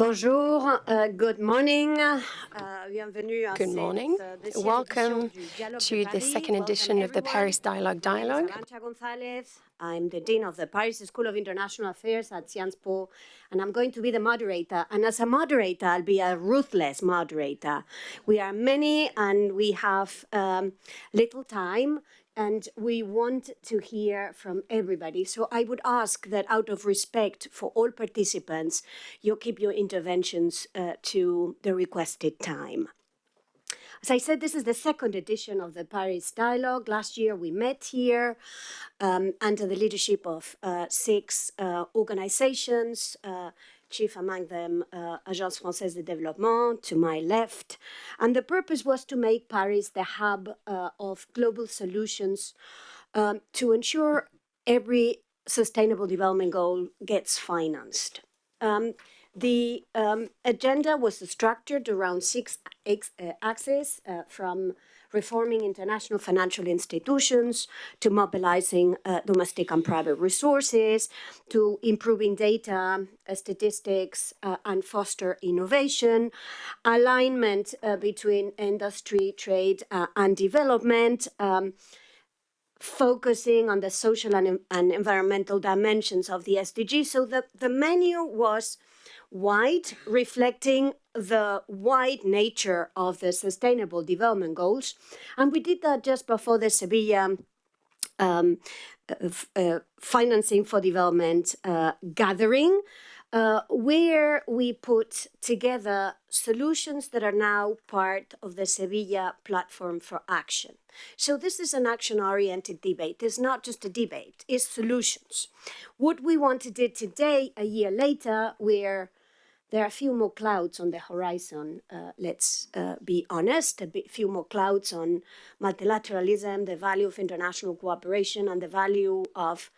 Bonjour, good morning. Good morning. Welcome to the second edition of the Paris Dialogue. Arancha González. I'm the Dean of the Paris School of International Affairs at Sciences Po, and I'm going to be the moderator. And as a moderator, I'll be a ruthless moderator. We are many, and we have little time, and we want to hear from everybody. So I would ask that out of respect for all participants, you keep your interventions to the requested time. As I said, this is the second edition of the Paris Dialogue. Last year we met here under the leadership of 6 organizations, chief among them Agence Française de Développement, to my left. And the purpose was to make Paris the hub of global solutions to ensure every sustainable development goal gets financed. The agenda was structured around 6 axes, from reforming international financial institutions to mobilizing domestic and private resources, to improving data, statistics, and foster innovation, alignment between industry, trade, and development, focusing on the social and environmental dimensions of the SDGs. So the menu was wide, reflecting the wide nature of the Sustainable Development Goals. And we did that just before the Sevilla Financing for Development gathering, where we put together solutions that are now part of the Sevilla Platform for Action. So this is an action-oriented debate. It's not just a debate, it's solutions. What we want to do today, a year later, where there are a few more clouds on the horizon, let's be honest, few more clouds on multilateralism, the value of international cooperation, and the value of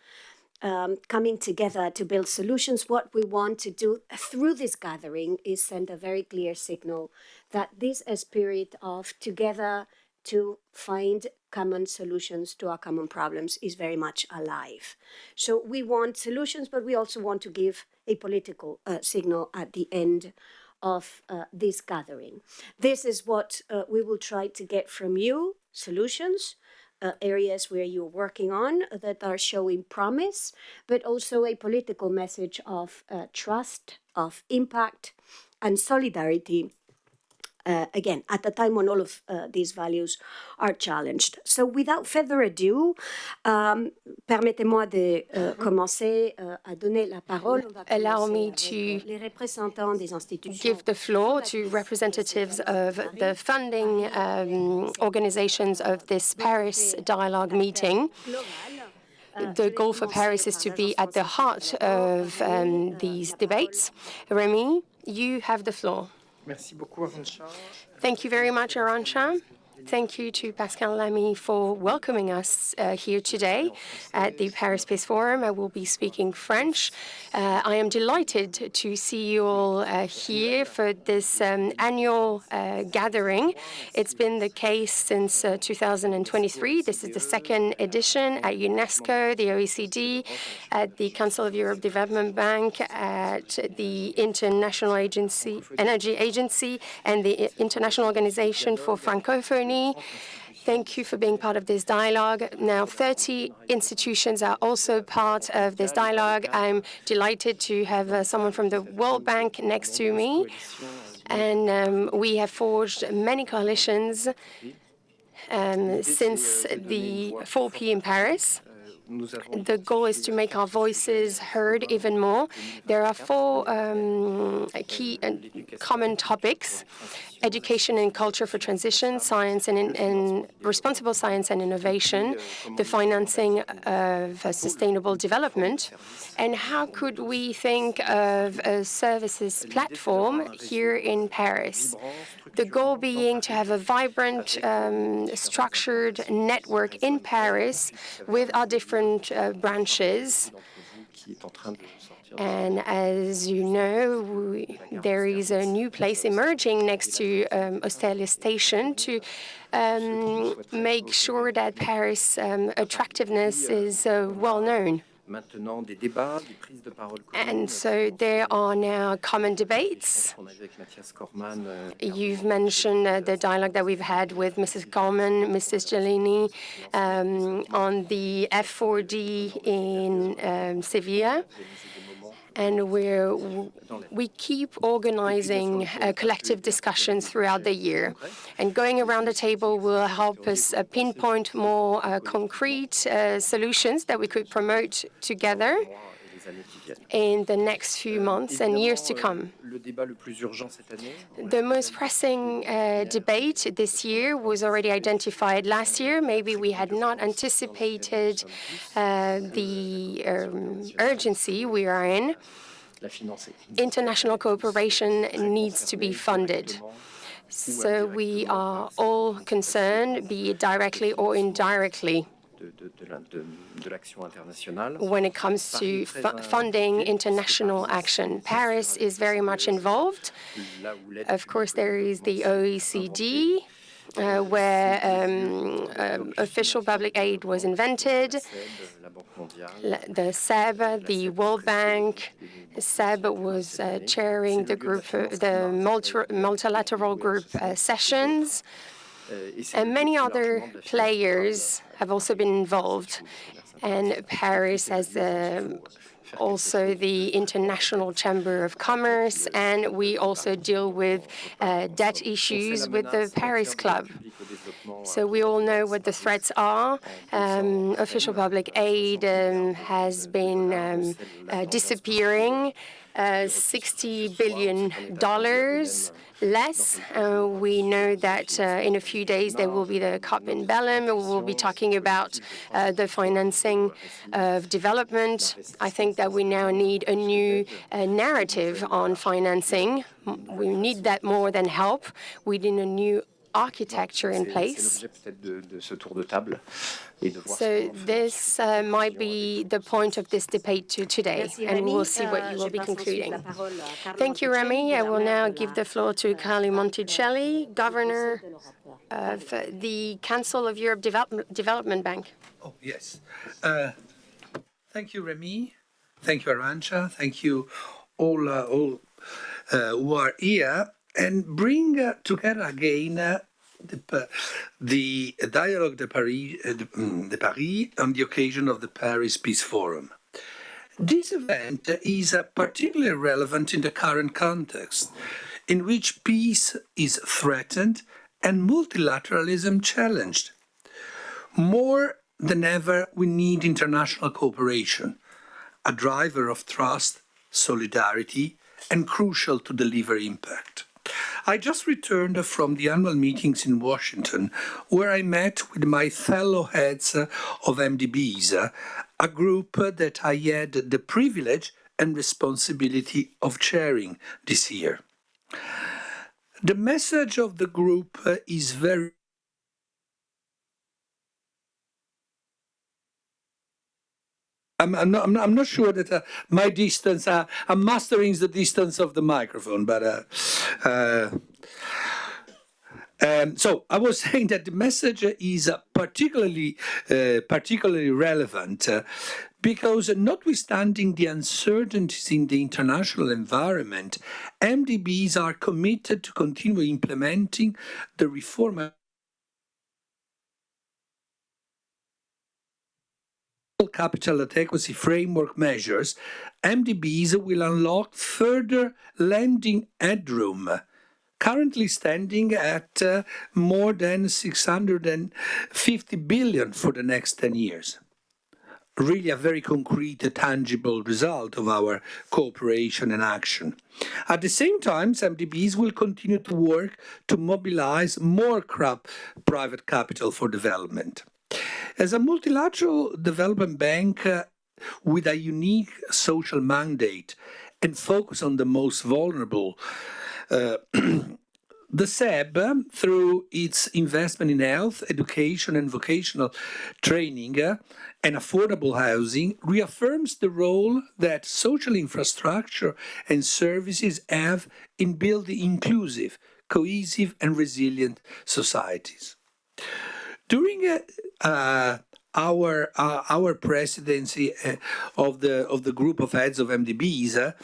coming together to build solutions. What we want to do through this gathering is send a very clear signal that this spirit of together to find common solutions to our common problems is very much alive. So we want solutions, but we also want to give a political signal at the end of this gathering. This is what we will try to get from you, solutions, areas where you're working on that are showing promise, but also a political message of trust, of impact, and solidarity. Again, at a time when all of these values are challenged. So without further ado, permettez-moi de commencer à donner la parole. Allow me to give the floor to representatives of the funding organizations of this Paris Dialogue meeting. The goal for Paris is to be at the heart of these debates. Rémy, you have the floor. Thank you very much, Arancha. Thank you to Pascal Lamy for welcoming us here today at the Paris Peace Forum. I will be speaking French. I am delighted to see you all here for this annual gathering. It's been the case since 2023. This is the second edition at UNESCO, the OECD, at the Council of Europe Development Bank, at the International Energy Agency, and the International Organization for Francophonie. Thank you for being part of this dialogue. Now, 30 institutions are also part of this dialogue. I'm delighted to have someone from the World Bank next to me. And we have forged many coalitions since the 4P in Paris. The goal is to make our voices heard even more. There are 4 key and common topics: education and culture for transition, science and responsible science and innovation, the financing of sustainable development, and how could we think of a services platform here in Paris? The goal being to have a vibrant, structured network in Paris with our different branches. And as you know, there is a new place emerging next to Austerlitz Station to make sure that Paris' attractiveness is well known. And so there are now common debates. You've mentioned the dialogue that we've had with Mrs. Coleman, Mrs. Gelini, on the F4D in Sevilla. And we keep organizing collective discussions throughout the year. And going around the table will help us pinpoint more concrete solutions that we could promote together in the next few months and years to come. The most pressing debate this year was already identified last year. Maybe we had not anticipated the urgency we are in. International cooperation needs to be funded. So we are all concerned, be it directly or indirectly, when it comes to funding international action. Paris is very much involved. Of course, there is the OECD, where official public aid was invented. The SEB, the World Bank, SEB was chairing the group, the multilateral group sessions. And many other players have also been involved. And Paris has also the International Chamber of Commerce, and we also deal with debt issues with the Paris Club. So we all know what the threats are. Official public aid has been disappearing. $60 billion less. We know that in a few days there will be the COP in Belém. We will be talking about the financing of development. I think that we now need a new narrative on financing. We need that more than help. We need a new architecture in place. So this might be the point of this debate today, and we will see what you will be concluding. Thank you, Rémy. I will now give the floor to Carlo Monticelli, Governor of the Council of Europe Development Bank. Oh, yes. Thank you, Rémy. Thank you, Arancha. Thank you all who are here and bring together again the Dialogue de Paris on the occasion of the Paris Peace Forum. This event is particularly relevant in the current context, in which peace is threatened and multilateralism challenged. More than ever, we need international cooperation, a driver of trust, solidarity, and crucial to deliver impact. I just returned from the annual meetings in Washington, where I met with my fellow heads of MDBs, a group that I had the privilege and responsibility of chairing this year. The message of the group is very I'm not sure that my distance, I'm mastering the distance of the microphone, but so I was saying that the message is particularly relevant because notwithstanding the uncertainties in the international environment, MDBs are committed to continue implementing the reform capital adequacy framework measures. MDBs will unlock further lending headroom, currently standing at more than 650 billion for the next 10 years. Really a very concrete, tangible result of our cooperation and action. At the same time, MDBs will continue to work to mobilize more private capital for development. As a multilateral development bank with a unique social mandate and focus on the most vulnerable, the SEB, through its investment in health, education, and vocational training and affordable housing, reaffirms the role that social infrastructure and services have in building inclusive, cohesive, and resilient societies. During our presidency of the group of heads of MDBs,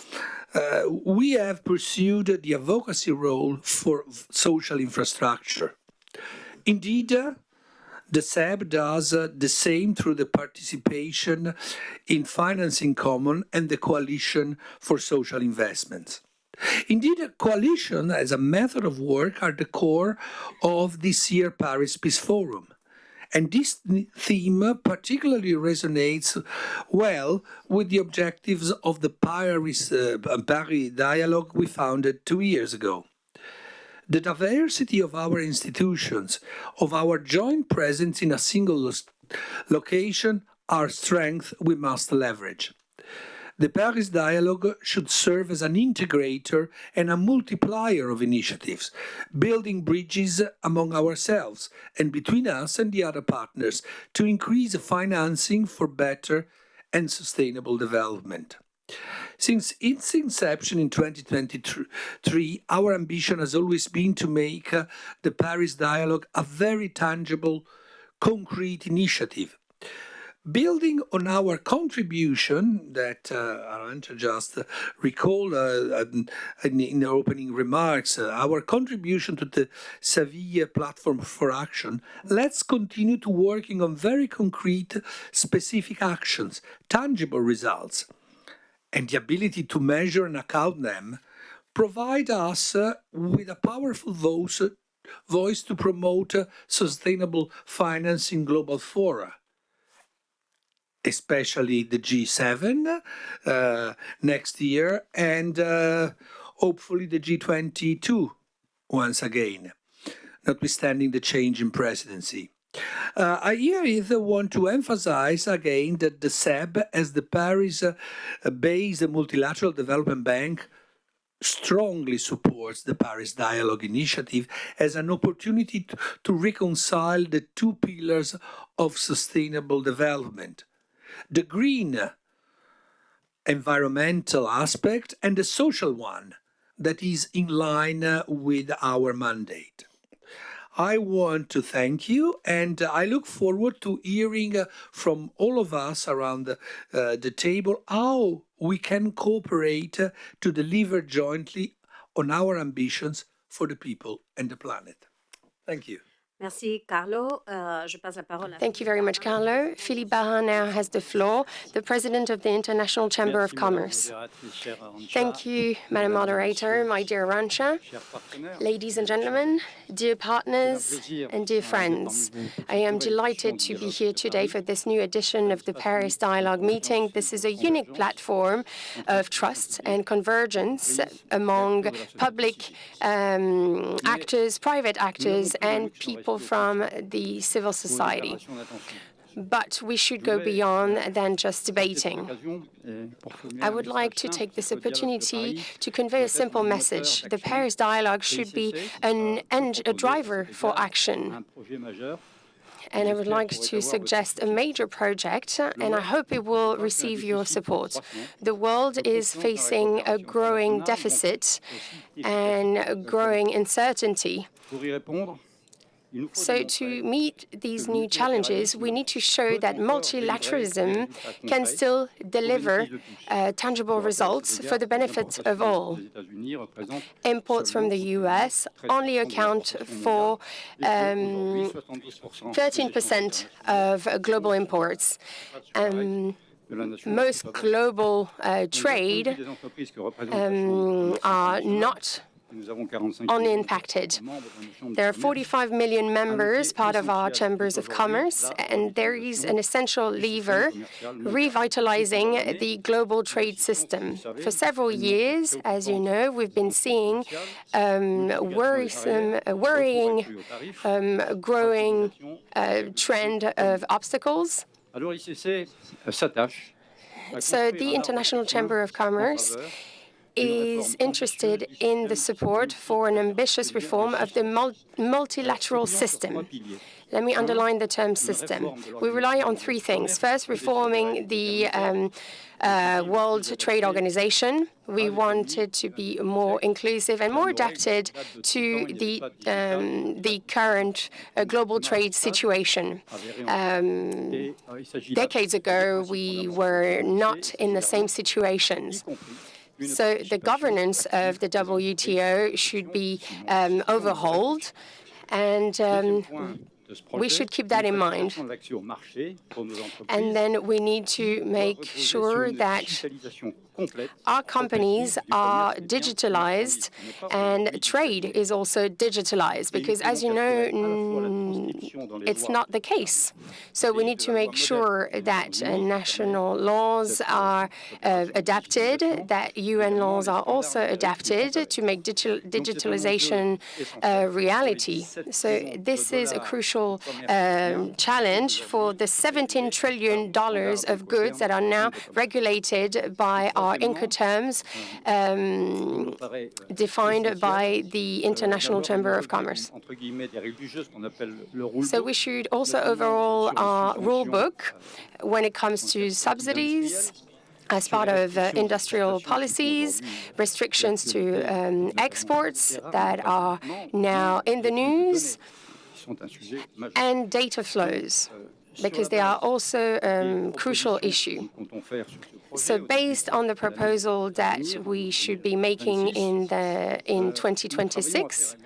we have pursued the advocacy role for social infrastructure. Indeed, the SEB does the same through the participation in Financing Common and the Coalition for Social Investments. Indeed, a coalition as a method of work are the core of this year's Paris Peace Forum. And this theme particularly resonates well with the objectives of the Paris Dialogue we founded 2 years ago. The diversity of our institutions, of our joint presence in a single location, are strength we must leverage. The Paris Dialogue should serve as an integrator and a multiplier of initiatives, building bridges among ourselves and between us and the other partners to increase financing for better and sustainable development. Since its inception in 2023, our ambition has always been to make the Paris Dialogue a very tangible, concrete initiative. Building on our contribution that Arancha just recalled in her opening remarks, our contribution to the Seville Platform for Action, let's continue to working on very concrete, specific actions, tangible results, and the ability to measure and account them provide us with a powerful voice to promote sustainable finance in global fora, especially the G7 next year, and hopefully the G20 too, once again, notwithstanding the change in presidency. I here want to emphasize again that the SEB, as the Paris-based multilateral development bank, strongly supports the Paris Dialogue initiative as an opportunity to reconcile the two pillars of sustainable development: the green environmental aspect and the social one that is in line with our mandate. I want to thank you, and I look forward to hearing from all of us around the table how we can cooperate to deliver jointly on our ambitions for the people and the planet. Thank you. Merci, Carlo. Je passe la parole à Thank you very much, Carlo. Philippe Barin now has the floor, the President of the International Chamber of Commerce. Thank you, Madam Moderator, my dear Arancha. Ladies and gentlemen, dear partners and dear friends, I am delighted to be here today for this new edition of the Paris Dialogue meeting. This is a unique platform of trust and convergence among public actors, private actors, and people from the civil society. But we should go beyond than just debating. I would like to take this opportunity to convey a simple message. The Paris Dialogue should be a driver for action. And I would like to suggest a major project, and I hope it will receive your support. The world is facing a growing deficit and a growing uncertainty. So to meet these new challenges, we need to show that multilateralism can still deliver tangible results for the benefit of all. Imports from the US only account for 13% of global imports. Most global trade are not only impacted. There are 45 million members, part of our chambers of commerce, and there is an essential lever revitalizing the global trade system. For several years, as you know, we've been seeing worrying, growing trend of obstacles. So the International Chamber of Commerce is interested in the support for an ambitious reform of the multilateral system. Let me underline the term system. We rely on three things. First, reforming the World Trade Organization. We wanted to be more inclusive and more adapted to the current global trade situation. Decades ago, we were not in the same situations. So the governance of the WTO should be overhauled, and we should keep that in mind. And then we need to make sure that our companies are digitalized and trade is also digitalized, because as you know, it's not the case. So we need to make sure that national laws are adapted, that UN laws are also adapted to make digitalization a reality. So this is a crucial challenge for the $17 trillion of goods that are now regulated by our Incoterms defined by the International Chamber of Commerce. So we should also overhaul our rule book when it comes to subsidies as part of industrial policies, restrictions to exports that are now in the news, and data flows, because they are also a crucial issue. So based on the proposal that we should be making in 2026,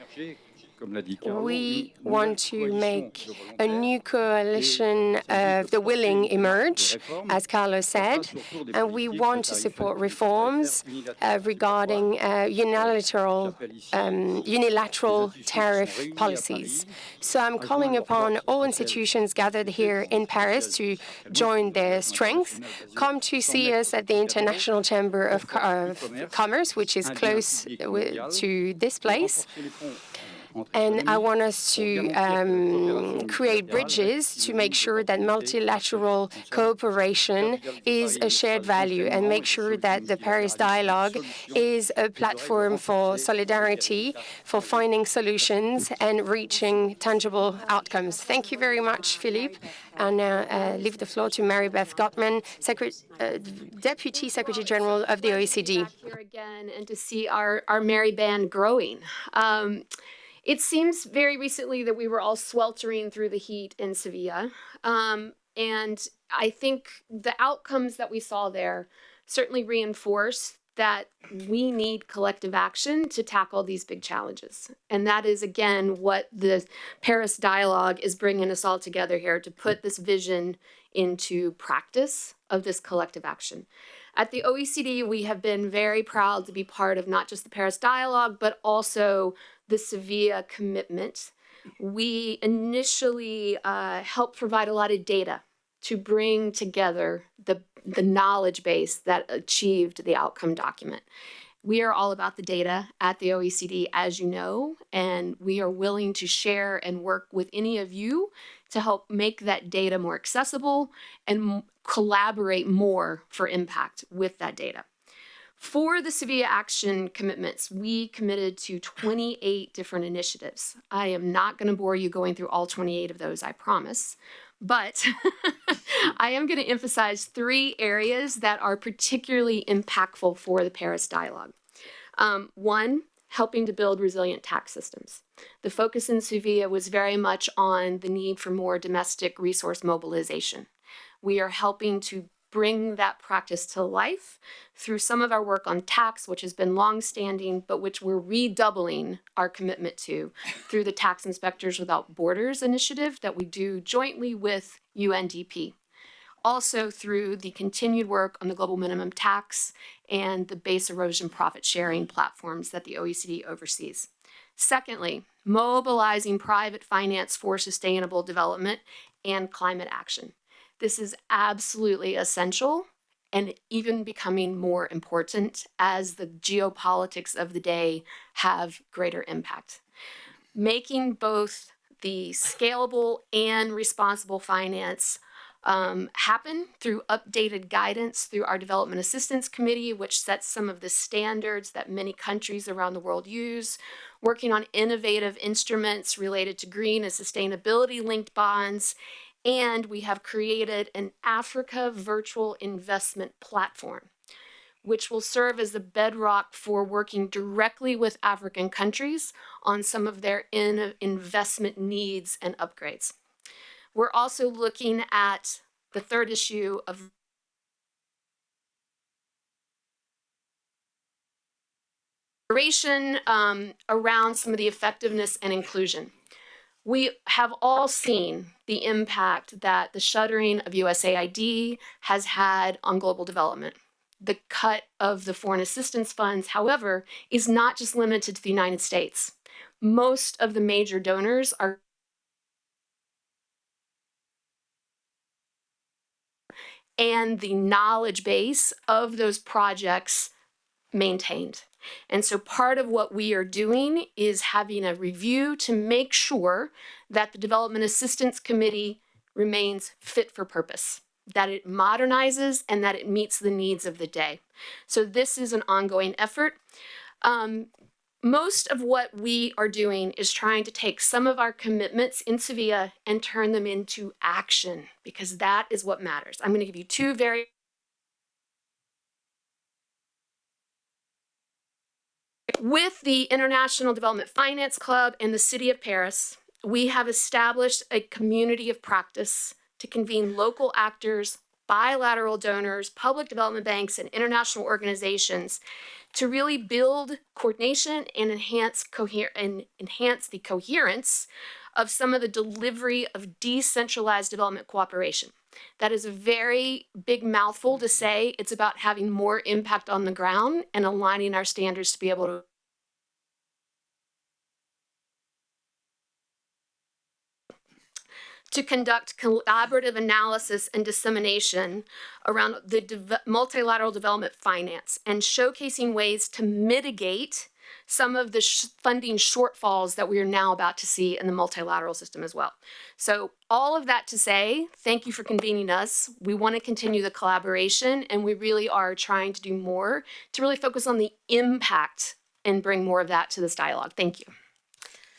we want to make a new coalition of the willing emerge, as Carlos said, and we want to support reforms regarding unilateral tariff policies. So I'm calling upon all institutions gathered here in Paris to join their strength. Come to see us at the International Chamber of Commerce, which is close to this place. And I want us to create bridges to make sure that multilateral cooperation is a shared value, and make sure that the Paris Dialogue is a platform for solidarity, for finding solutions and reaching tangible outcomes. Thank you very much, Philippe. I'll now leave the floor to Mary Beth Gottman, Deputy Secretary General of the OECD. Back here again, and to see our merry band growing. It seems very recently that we were all sweltering through the heat in Sevilla. And I think the outcomes that we saw there certainly reinforce that we need collective action to tackle these big challenges. And that is, again, what the Paris Dialogue is bringing us all together here, to put this vision into practice of this collective action. At the OECD, we have been very proud to be part of not just the Paris Dialogue, but also the Sevilla commitment. We initially helped provide a lot of data to bring together the knowledge base that achieved the outcome document. We are all about the data at the OECD, as you know, and we are willing to share and work with any of you to help make that data more accessible and collaborate more for impact with that data. For the Sevilla Action commitments, we committed to 28 different initiatives. I am not going to bore you going through all 28 of those, I promise. But I am going to emphasize 3 areas that are particularly impactful for the Paris Dialogue. One, helping to build resilient tax systems. The focus in Sevilla was very much on the need for more domestic resource mobilization. We are helping to bring that practice to life through some of our work on tax, which has been longstanding, but which we're redoubling our commitment to through the Tax Inspectors Without Borders initiative that we do jointly with UNDP. Also through the continued work on the global minimum tax and the base erosion profit sharing platforms that the OECD oversees. Secondly, mobilizing private finance for sustainable development and climate action. This is absolutely essential and even becoming more important as the geopolitics of the day have greater impact. Making both the scalable and responsible finance happen through updated guidance through our Development Assistance Committee, which sets some of the standards that many countries around the world use, working on innovative instruments related to green and sustainability-linked bonds, and we have created an Africa virtual investment platform, which will serve as the bedrock for working directly with African countries on some of their investment needs and upgrades. We're also looking at the third issue of around some of the effectiveness and inclusion. We have all seen the impact that the shuttering of USAID has had on global development. The cut of the foreign assistance funds, however, is not just limited to the United States. Most of the major donors are and the knowledge base of those projects maintained. And so part of what we are doing is having a review to make sure that the Development Assistance Committee remains fit for purpose, that it modernizes and that it meets the needs of the day. So this is an ongoing effort. Most of what we are doing is trying to take some of our commitments in Sevilla and turn them into action, because that is what matters. I'm going to give you two very With the International Development Finance Club and the City of Paris, we have established a community of practice to convene local actors, bilateral donors, public development banks, and international organizations to really build coordination and enhance the coherence of some of the delivery of decentralized development cooperation. That is a very big mouthful to say. It's about having more impact on the ground and aligning our standards to be able to conduct collaborative analysis and dissemination around the multilateral development finance and showcasing ways to mitigate some of the funding shortfalls that we are now about to see in the multilateral system as well. So all of that to say, thank you for convening us. We want to continue the collaboration, and we really are trying to do more to really focus on the impact and bring more of that to this dialogue. Thank you.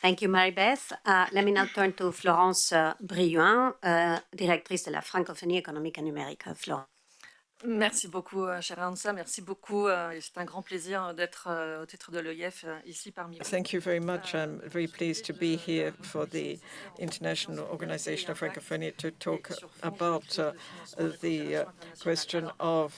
Thank you, Mary-Beth. Let me now turn to Florence Brillouin, directrice de la francophonie économique et numérique. Florence. Merci beaucoup, chère Arancha. Merci beaucoup. C'est un grand plaisir d'être au titre de l'OIF ici parmi vous. Thank you very much. I'm very pleased to be here for the International Organization of Francophonie to talk about the question of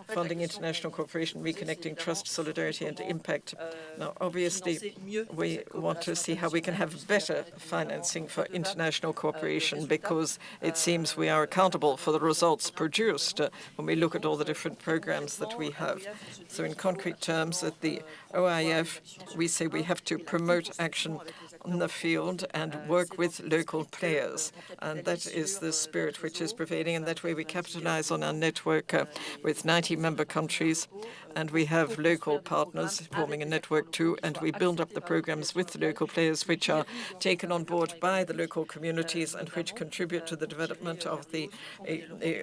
funding international cooperation, reconnecting trust, solidarity, and impact. Now, obviously, we want to see how we can have better financing for international cooperation, because it seems we are accountable for the results produced when we look at all the different programs that we have. So in concrete terms, at the OIF, we say we have to promote action in the field and work with local players. And that is the spirit which is prevailing. And that way we capitalize on our network with 90 member countries. And we have local partners forming a network too. And we build up the programs with the local players, which are taken on board by the local communities and which contribute to the development of the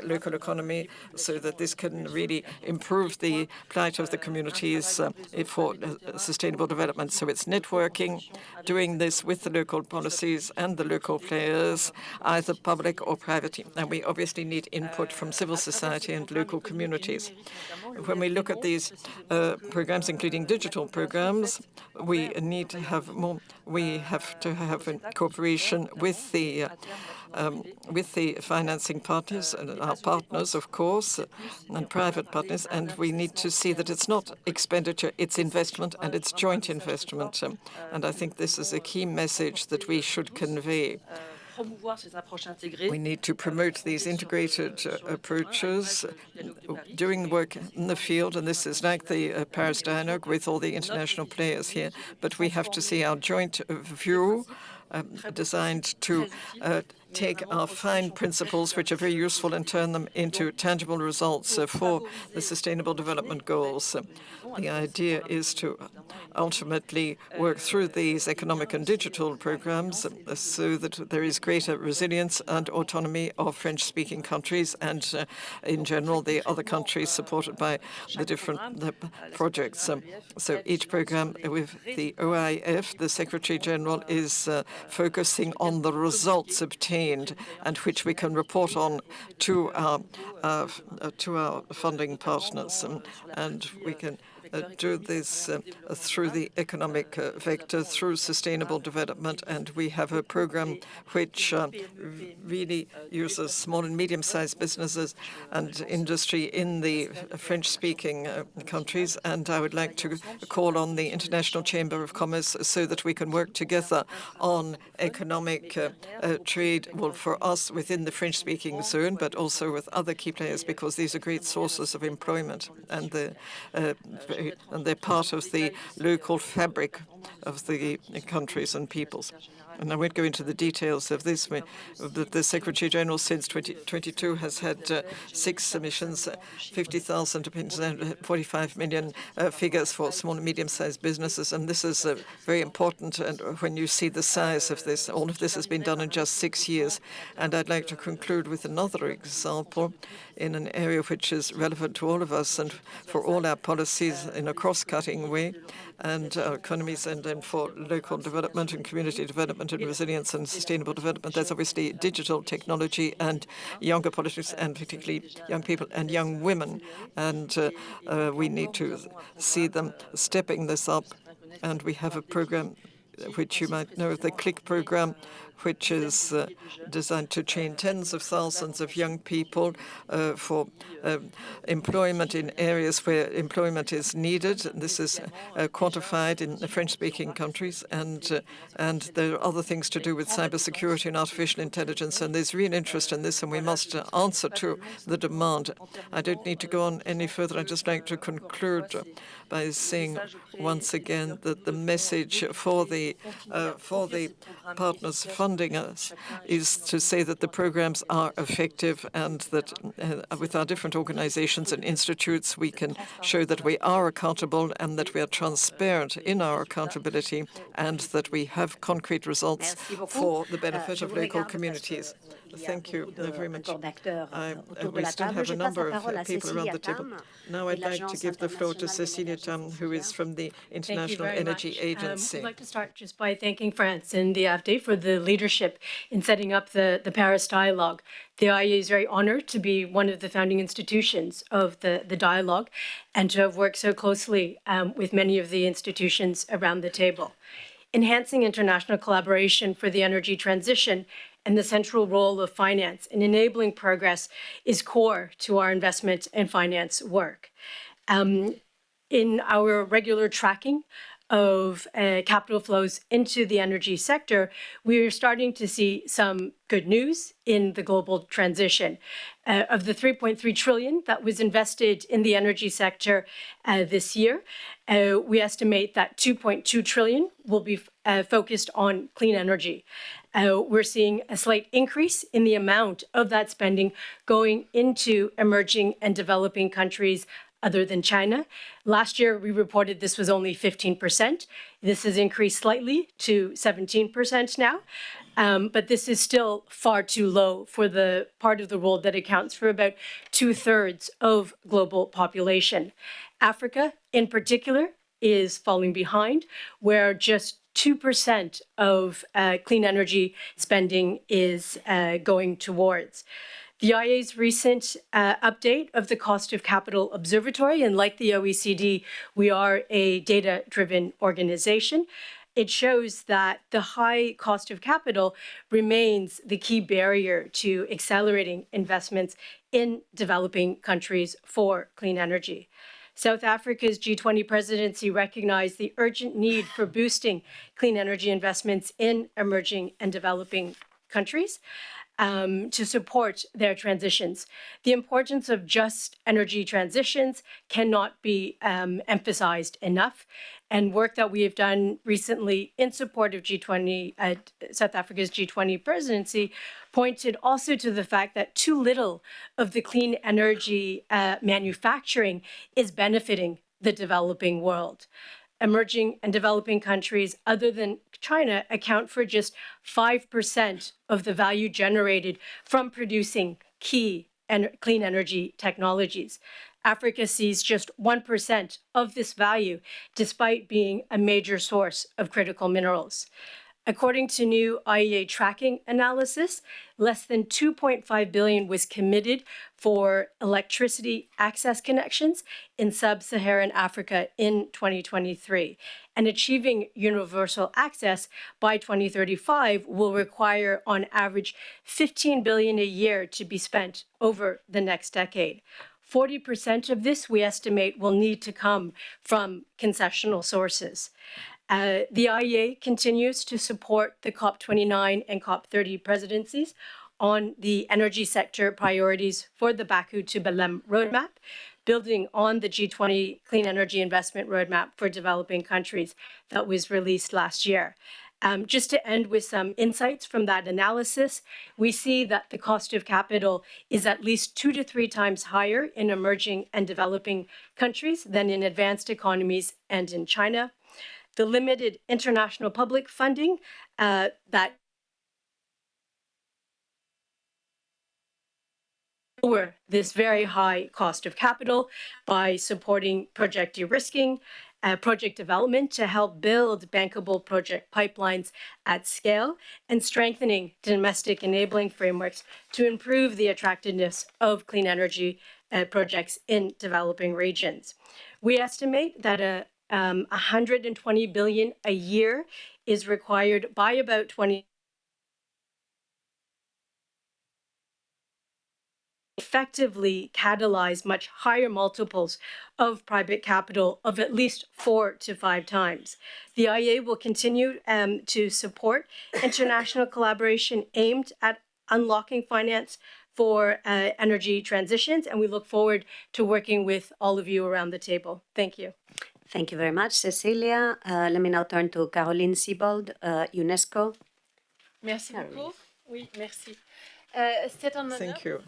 local economy, so that this can really improve the plight of the communities for sustainable development. So it's networking, doing this with the local policies and the local players, either public or private. And we obviously need input from civil society and local communities. When we look at these programs, including digital programs, we need to have more. We have to have a cooperation with the financing partners and our partners, of course, and private partners. And we need to see that it's not expenditure, it's investment, and it's joint investment. And I think this is a key message that we should convey. We need to promote these integrated approaches, doing the work in the field, and this is like the Paris dialogue with all the international players here. But we have to see our joint view designed to take our fine principles, which are very useful, and turn them into tangible results for the Sustainable Development Goals. The idea is to ultimately work through these economic and digital programs so that there is greater resilience and autonomy of French-speaking countries and, in general, the other countries supported by the different projects. So each program with the OIF, the Secretary General, is focusing on the results obtained and which we can report on to our funding partners, and we can do this through the economic vector, through sustainable development, and we have a program which really uses small and medium-sized businesses and industry in the French-speaking countries. And I would like to call on the International Chamber of Commerce so that we can work together on economic trade, well, for us within the French-speaking zone, but also with other key players, because these are great sources of employment, and they're part of the local fabric of the countries and peoples. And I won't go into the details of this. The Secretary General since 2022 has had 6 submissions, 50,000 opinions, 45 million figures for small and medium-sized businesses. And this is very important. And when you see the size of this, all of this has been done in just 6 years. And I'd like to conclude with another example in an area which is relevant to all of us and for all our policies in a cross-cutting way, and our economies, and then for local development and community development and resilience and sustainable development. There's obviously digital technology and younger politics, and particularly young people and young women. And we need to see them stepping this up. And we have a program which you might know, the CLIC program, which is designed to train tens of thousands of young people for employment in areas where employment is needed. This is quantified in the French-speaking countries, and there are other things to do with cybersecurity and artificial intelligence, and there's real interest in this, and we must answer to the demand. I don't need to go on any further. I'd just like to conclude by saying once again that the message for the partners funding us is to say that the programs are effective, and that with our different organizations and institutes we can show that we are accountable and that we are transparent in our accountability, and that we have concrete results for the benefit of local communities. Thank you very much. We still have a number of people around the table. Now I'd like to give the floor to Cecilia Tam, who is from the International Energy Agency. I'd like to start just by thanking France and the AFD for the leadership in setting up the Paris dialogue. The IEA is very honored to be one of the founding institutions of the dialogue and to have worked so closely with many of the institutions around the table. Enhancing international collaboration for the energy transition and the central role of finance in enabling progress is core to our investment and finance work. In our regular tracking of capital flows into the energy sector, we are starting to see some good news in the global transition. Of the 3.3 trillion that was invested in the energy sector this year, we estimate that 2.2 trillion will be focused on clean energy. We're seeing a slight increase in the amount of that spending going into emerging and developing countries other than China. Last year, we reported this was only 15%. This has increased slightly to 17% now. But this is still far too low for the part of the world that accounts for about 2/3 of global population. Africa, in particular, is falling behind, where just 2% of clean energy spending is going towards. The IEA's recent update of the Cost of Capital Observatory, and like the OECD, we are a data-driven organization. It shows that the high cost of capital remains the key barrier to accelerating investments in developing countries for clean energy. South Africa's G20 presidency recognized the urgent need for boosting clean energy investments in emerging and developing countries. to support their transitions. The importance of just energy transitions cannot be emphasized enough. And work that we have done recently in support of G20, South Africa's G20 presidency, pointed also to the fact that too little of the clean energy manufacturing is benefiting the developing world. Emerging and developing countries other than China account for just 5% of the value generated from producing key and clean energy technologies. Africa sees just 1% of this value, despite being a major source of critical minerals. According to new IEA tracking analysis, less than 2.5 billion was committed for electricity access connections in sub-Saharan Africa in 2023. And achieving universal access by 2035 will require, on average, 15 billion a year to be spent over the next decade. 40% of this, we estimate, will need to come from concessional sources. The IEA continues to support the COP29 and COP30 presidencies on the energy sector priorities for the Baku to Belém roadmap, building on the G20 Clean Energy Investment Roadmap for developing countries that was released last year. Just to end with some insights from that analysis, we see that the cost of capital is at least 2 to 3 times higher in emerging and developing countries than in advanced economies and in China. The limited international public funding that lower this very high cost of capital by supporting project de-risking, project development to help build bankable project pipelines at scale, and strengthening domestic enabling frameworks to improve the attractiveness of clean energy projects in developing regions. We estimate that 120 billion a year is required by about 20 effectively catalyze much higher multiples of private capital of at least 4 to 5 times. The IEA will continue to support international collaboration aimed at unlocking finance for energy transitions, and we look forward to working with all of you around the table. Thank you. Thank you very much, Cecilia. Let me now turn to Caroline Siebold, UNESCO. Merci beaucoup. Oui, merci. Thank you.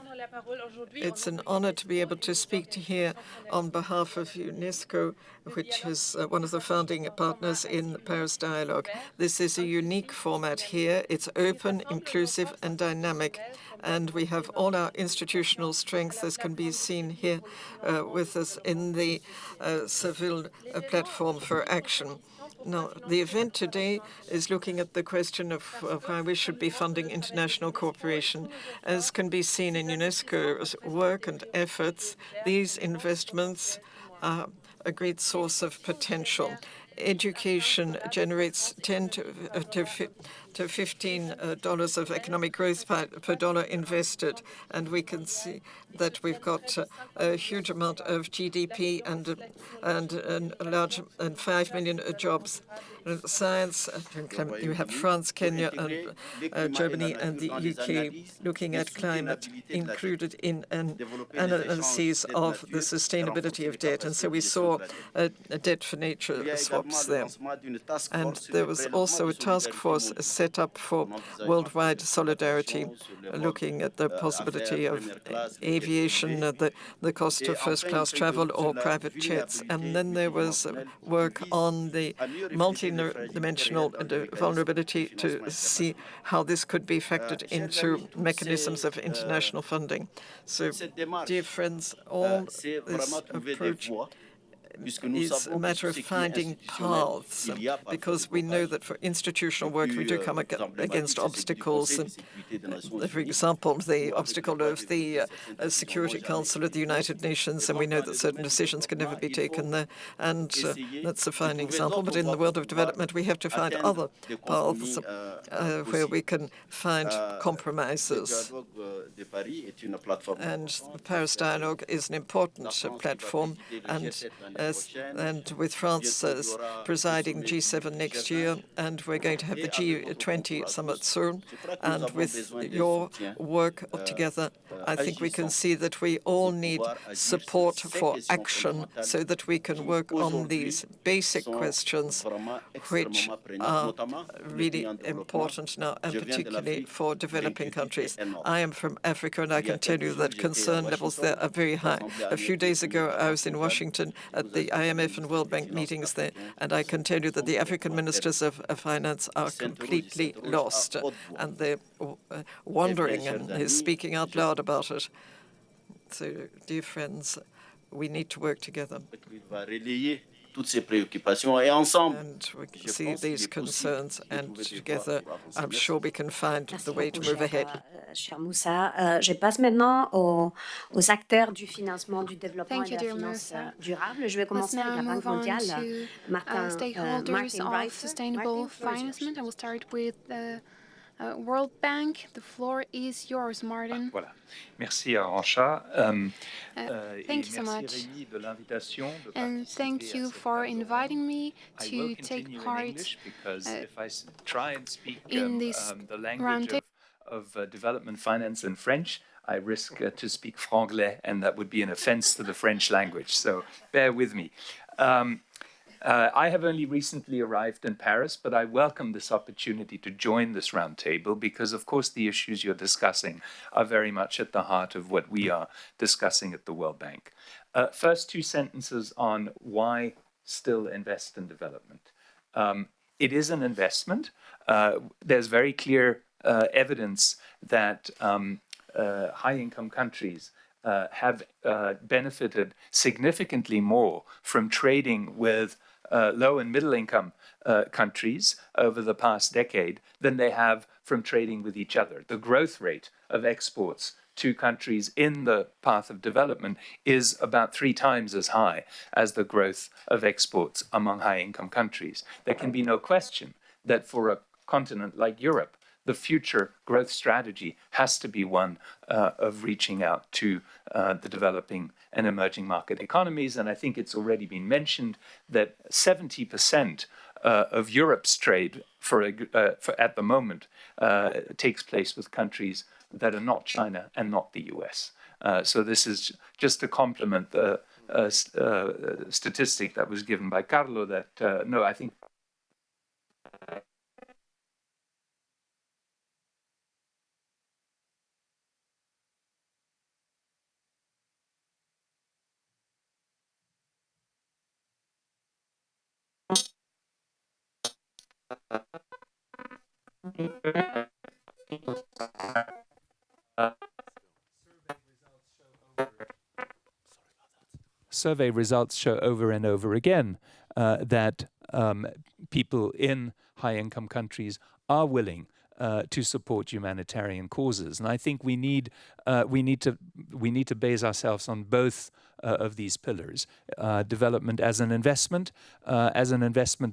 It's an honor to be able to speak here on behalf of UNESCO, which is one of the founding partners in the Paris Dialogue. This is a unique format here. It's open, inclusive, and dynamic. And we have all our institutional strengths, as can be seen here with us in the Seville platform for action. Now, the event today is looking at the question of how we should be funding international cooperation. As can be seen in UNESCO's work and efforts, these investments are a great source of potential. Education generates $10 to $15 of economic growth per dollar invested, and we can see that we've got a huge amount of GDP and a large and 5 million jobs. Science, you have France, Kenya, and Germany, and the UK looking at climate included in an analysis of the sustainability of debt. And so we saw a debt for nature swaps there. And there was also a task force set up for worldwide solidarity, looking at the possibility of aviation, the cost of first-class travel or private jets. And then there was work on the multi-dimensional vulnerability to see how this could be factored into mechanisms of international funding. So, dear friends, all this approach is a matter of finding paths, because we know that for institutional work we do come against obstacles. For example, the obstacle of the Security Council of the United Nations, and we know that certain decisions can never be taken there, and that's a fine example. But in the world of development, we have to find other paths where we can find compromises. And the Paris Dialogue is an important platform, and and with France presiding G7 next year, and we're going to have the G20 summit soon. And with your work together, I think we can see that we all need support for action so that we can work on these basic questions which are really important now, and particularly for developing countries. I am from Africa, and I can tell you that concern levels there are very high. A few days ago, I was in Washington at the IMF and World Bank meetings there, and I can tell you that the African ministers of finance are completely lost, and they're wondering and speaking out loud about it. So, dear friends, we need to work together. And we can see these concerns, and together, I'm sure we can find the way to move ahead. Cher Moussa, je passe maintenant aux acteurs du financement du développement et de la finance durable. Je vais commencer avec la Banque mondiale. Stakeholders of sustainable financement. I will start with the World Bank. The floor is yours, Martin. Voilà. Merci, Arancha. Thank you so much. And thank you for inviting me to take part in this roundtable. Of development finance in French, I risk to speak franglais, and that would be an offense to the French language. So bear with me. I have only recently arrived in Paris, but I welcome this opportunity to join this roundtable because, of course, the issues you're discussing are very much at the heart of what we are discussing at the World Bank. First, 2 sentences on why still invest in development. It is an investment. There's very clear evidence that high-income countries have benefited significantly more from trading with low and middle-income countries over the past decade than they have from trading with each other. The growth rate of exports to countries in the path of development is about 3 times as high as the growth of exports among high-income countries. There can be no question that for a continent like Europe, the future growth strategy has to be one of reaching out to the developing and emerging market economies. And I think it's already been mentioned that 70% of Europe's trade for at the moment takes place with countries that are not China and not the US. So this is just to complement the statistic that was given by Carlo that, no, I think survey results show over and over again that people in high-income countries are willing to support humanitarian causes, and I think we need to base ourselves on both of these pillars: development as an investment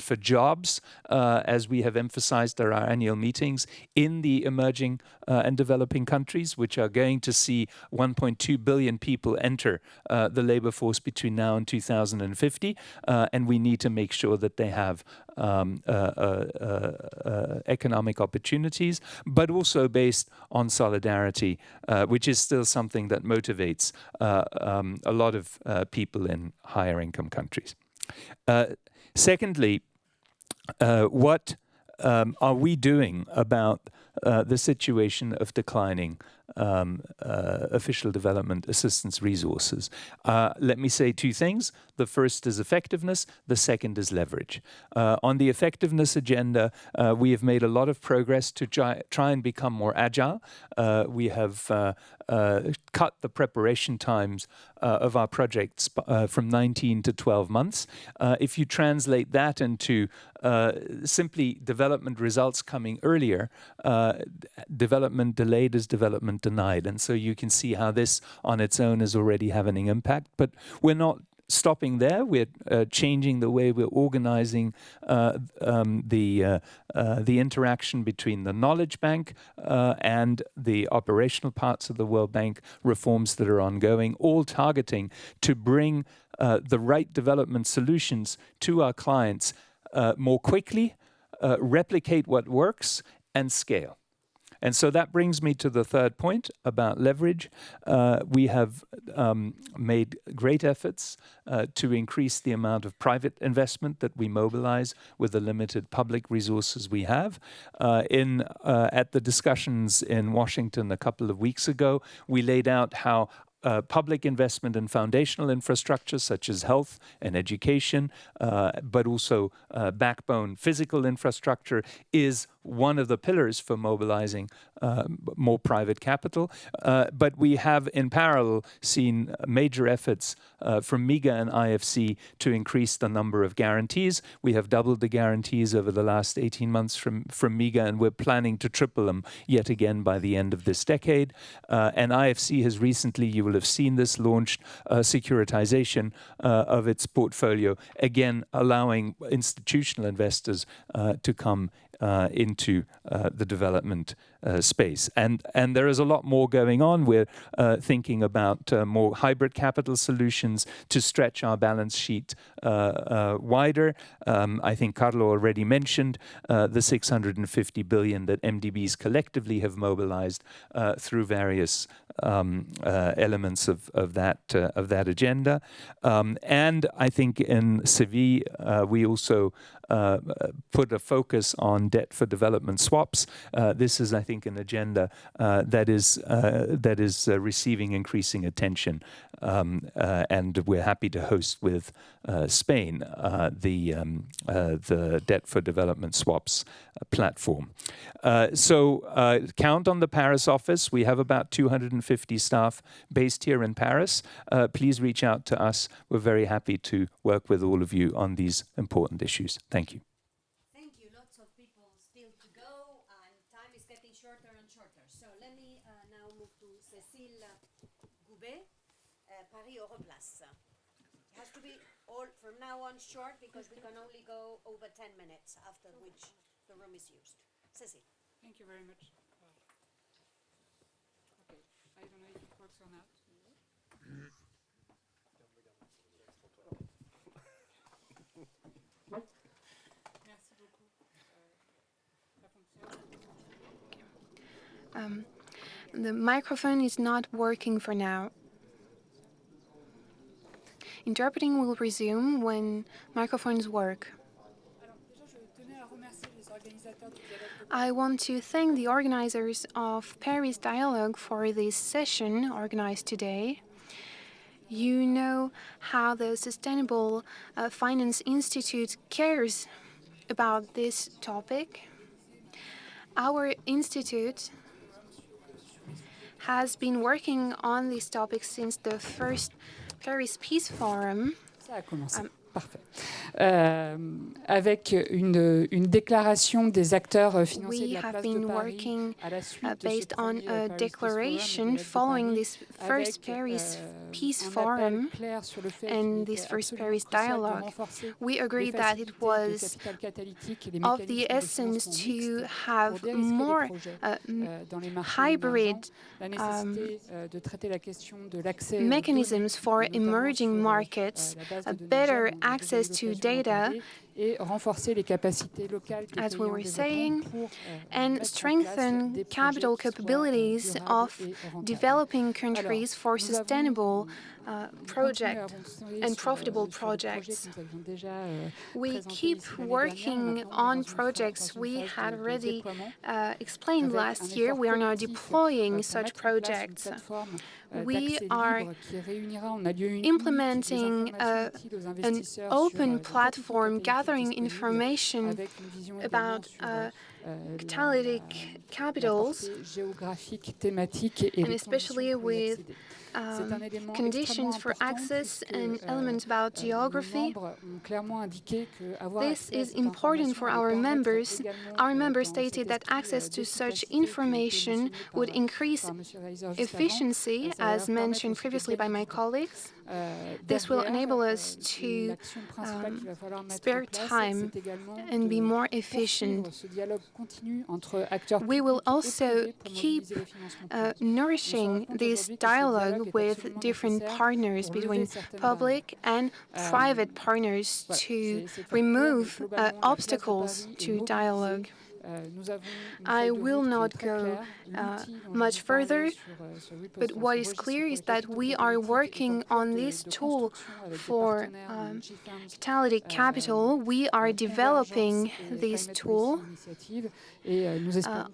for jobs, as we have emphasized at our annual meetings in the emerging and developing countries, which are going to see 1.2 billion people enter the labor force between now and 2050, and we need to make sure that they have economic opportunities, but also based on solidarity, which is still something that motivates a lot of people in higher income countries. Secondly, what are we doing about the situation of declining official development assistance resources? Let me say 2 things. The first is effectiveness. The second is leverage. On the effectiveness agenda, we have made a lot of progress to try and become more agile. We have cut the preparation times of our projects from 19 to 12 months. If you translate that into simply development results coming earlier, development delayed is development denied. And so you can see how this on its own is already having an impact. But we're not stopping there. We're changing the way we're organizing the interaction between the Knowledge Bank and the operational parts of the World Bank, reforms that are ongoing, all targeting to bring the right development solutions to our clients more quickly, replicate what works, and scale. And so that brings me to the third point about leverage. We have made great efforts to increase the amount of private investment that we mobilize with the limited public resources we have. At the discussions in Washington a couple of weeks ago, we laid out how public investment in foundational infrastructure such as health and education, but also backbone physical infrastructure is one of the pillars for mobilizing more private capital. But we have in parallel seen major efforts from MIGA and IFC to increase the number of guarantees. We have doubled the guarantees over the last 18 months from MIGA, and we're planning to triple them yet again by the end of this decade. And IFC has recently, you will have seen this, launched securitization of its portfolio, again allowing institutional investors to come into the development space. And there is a lot more going on. We're thinking about more hybrid capital solutions to stretch our balance sheet wider. I think Carlo already mentioned the 650 billion that MDBs collectively have mobilized through various elements of that agenda. And I think in Seville, we also put a focus on debt for development swaps. This is, I think, an agenda that is receiving increasing attention, and we're happy to host with Spain the debt for development swaps platform. So count on the Paris office. We have about 250 staff based here in Paris. Please reach out to us. We're very happy to work with all of you on these important issues. Thank you. Thank you. Lots of people still to go, and time is getting shorter and shorter. So let me now move to Cécile Goubet, Paris Europlace. It has to be all from now on short because we can only go over 10 minutes, after which the room is used. Cécile. Thank you very much. Okay, I don't know if it works or not. Merci beaucoup. Ça fonctionne? The microphone is not working for now. Interpreting will resume when microphones work. I want to thank the organizers of Paris Dialogue for this session organized today. You know how the Sustainable Finance Institute cares about this topic. Our institute has been working on this topic since the first Paris Peace Forum. Ça a commencé. Parfait. Avec une déclaration des acteurs financiers de la place de Paris à la suite based on a declaration following this first Paris Peace Forum and this first Paris Dialogue. We agreed that it was of the essence to have more hybrid mechanisms for emerging markets, better access to data, as we were saying, and strengthen capital capabilities of developing countries for sustainable projects and profitable projects. We keep working on projects we had already explained last year. We are now deploying such projects. We are implementing an open platform gathering information about catalytic capitals, and especially with conditions for access and elements about geography. This is important for our members. Our members stated that access to such information would increase efficiency, as mentioned previously by my colleagues. This will enable us to spare time and be more efficient. We will also keep nourishing this dialogue dialogue with different partners between public and private partners to remove obstacles to dialogue. I will not go much further, but what is clear is that we are working on this tool for catalytic capital. We are developing this tool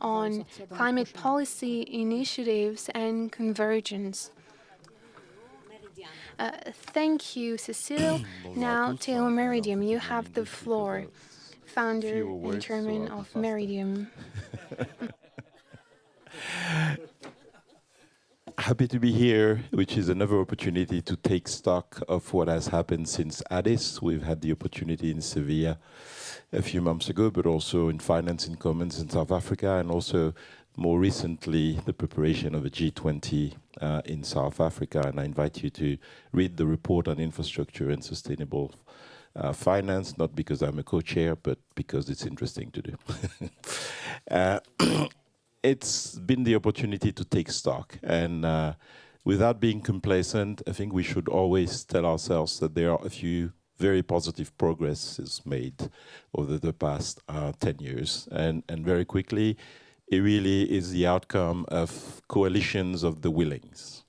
on climate policy initiatives and convergence. Thank you, Cécile. Now, Theo Meridium, you have the floor. Founder and chairman of Meridium. Happy to be here, which is another opportunity to take stock of what has happened since Addis. We've had the opportunity in Sevilla a few months ago, but also in Finance in Commons in South Africa, and also more recently the preparation of a G20 in South Africa. And I invite you to read the report on infrastructure and sustainable finance, not because I'm a co-chair, but because it's interesting to do. It's been the opportunity to take stock, and without being complacent, I think we should always tell ourselves that there are a few very positive progresses made over the past 10 years. And very quickly, it really is the outcome of coalitions of the willings.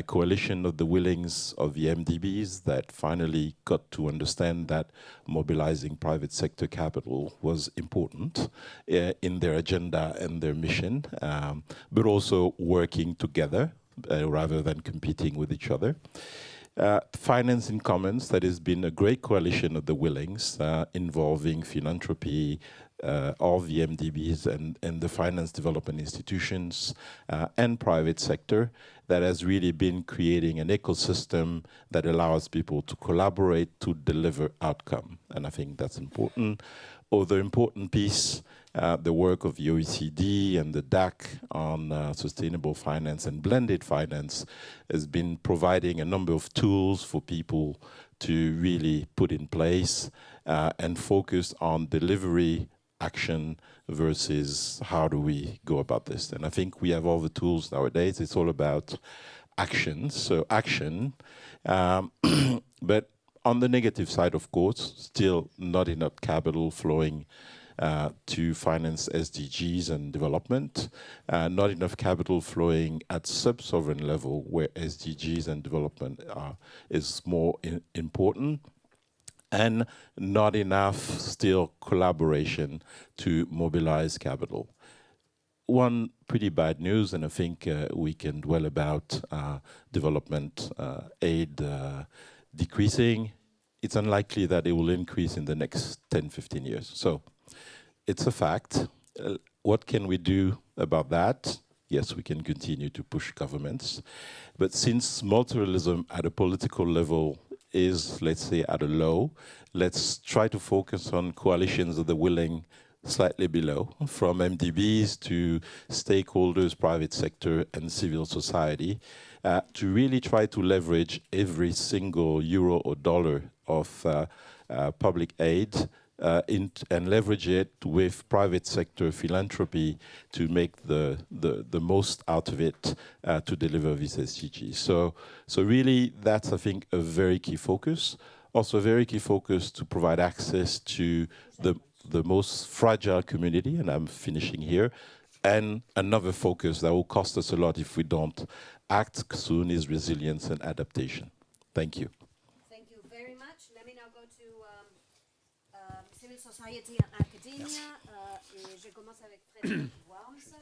Coalition of the willings of the MDBs that finally got to understand that mobilizing private sector capital was important in their agenda and their mission, but also working together rather than competing with each other. Finance in Commons, that has been a great coalition of the willings involving philanthropy, all the MDBs and the finance development institutions and private sector, that has really been creating an ecosystem that allows people to collaborate to deliver outcome. And I think that's important. Other important piece, the work of the OECD and the DAC on sustainable finance and blended finance has been providing a number of tools for people to really put in place and focus on delivery, action versus how do we go about this. And I think we have all the tools nowadays. It's all about action. So action, but on the negative side, of course, still not enough capital flowing to finance SDGs and development, not enough capital flowing at sub-sovereign level where SDGs and development is more important, and not enough still collaboration to mobilize capital. One pretty bad news, and I think we can dwell about development aid decreasing. It's unlikely that it will increase in the next 10, 15 years. So it's a fact. What can we do about that? Yes, we can continue to push governments. But since multilateralism at a political level is, let's say, at a low, let's try to focus on coalitions of the willing slightly below, from MDBs to stakeholders, private sector, and civil society, to really try to leverage every single euro or dollar of public aid and leverage it with private sector philanthropy to make the most out of it to deliver these SDGs. So really, that's, I think, a very key focus. Also a very key focus to provide access to the most fragile community, and I'm finishing here, and another focus that will cost us a lot if we don't act soon is resilience and adaptation. Thank you. Thank you very much. Let me now go to civil society and academia. Je commence avec Frédéric Worms.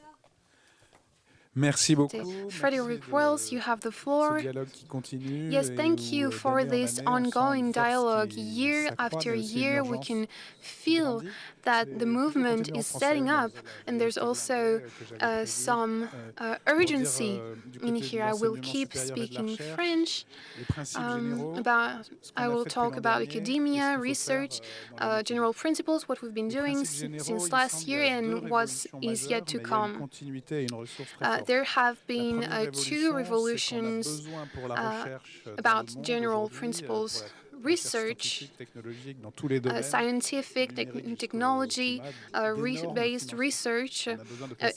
Merci beaucoup. Frédéric Wells, you have the floor. Yes, thank you for this ongoing dialogue. Year after year, we can feel that the movement is setting up, and there's also some urgency in here. I will keep speaking French. I will talk about academia, research, general principles, what we've been doing since last year and what is yet to come. There have been two revolutions about general principles. Research, scientific technology-based research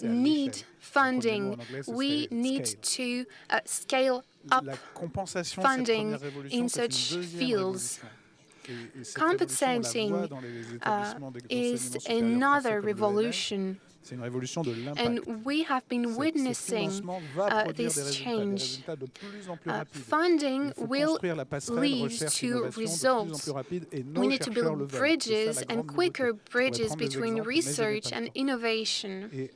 need funding. We need to scale up funding in such fields. Compensating is another revolution. And we have been witnessing this change. Funding will lead to results. We need to build bridges and quicker bridges between research and innovation.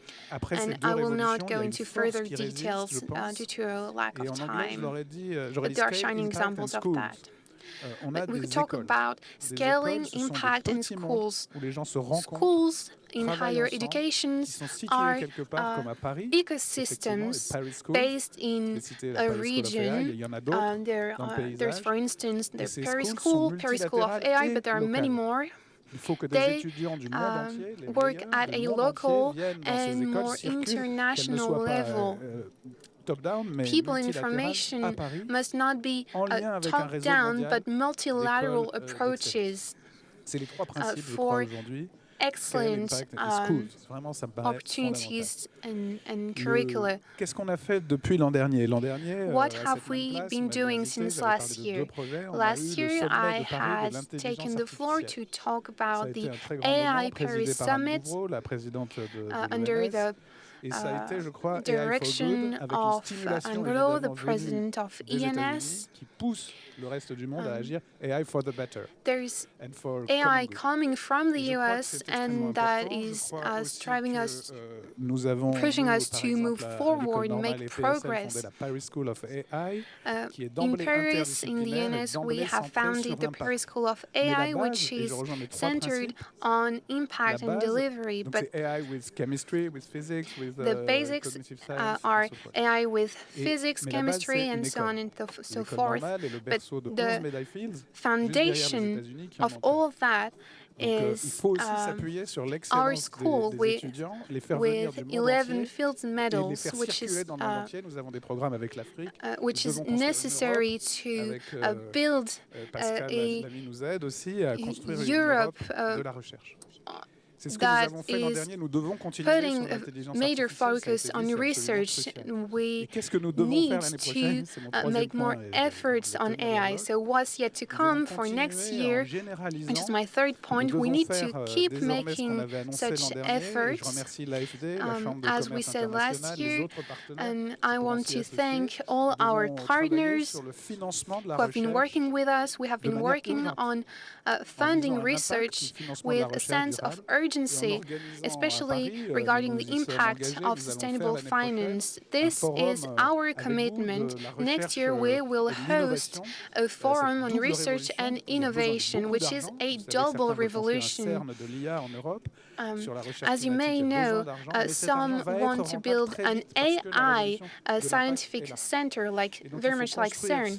And I will not go into further details due to a lack of time, but there are shining examples of that. But we could talk about scaling impact in schools. Schools in higher education are ecosystems based in a region. There's, for instance, the Paris School of AI, but there are many more. They work at a local and more international level. People in information must not be top-down, but multilateral approaches for excellent opportunities and curricula. What have we been doing since last year? Last year, I had taken the floor to talk about the AI Paris Summit under the direction of Anglo, the president of ENS. There's AI coming from the US, and that is pushing us to move forward and make progress. In Paris, in the ENS, we have founded the Paris School of AI, which is centered on impact and delivery. But with chemistry, with physics, with the basics are AI with physics, chemistry, and so on and so forth. But the foundation of all of that is our school with 11 fields medals, which is necessary to build a Europe that is putting a major focus on research. We need to make more efforts on AI. So what's yet to come for next year, which is my third point, we need to keep making such efforts. As we said last year, and I want to thank all our partners who have been working with us. We have been working on funding research with a sense of urgency, especially regarding the impact of sustainable finance. This is our commitment. Next year, we will host a forum on research and innovation, which is a double revolution. As you may know, some want to build an AI scientific center, very much like CERN.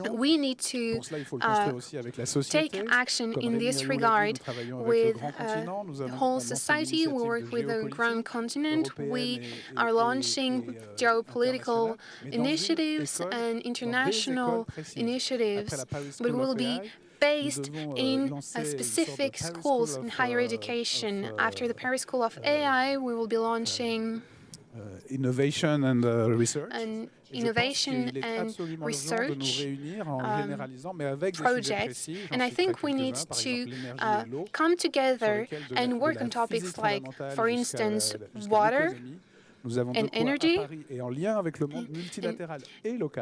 We need to take action in this regard with whole society. We work with the Grand Continent. We are launching geopolitical initiatives and international initiatives, but we will be based in specific schools in higher education. After the Paris School of AI, we will be launching innovation and research. Projects. And I think we need to come together and work on topics like, for instance, water and energy.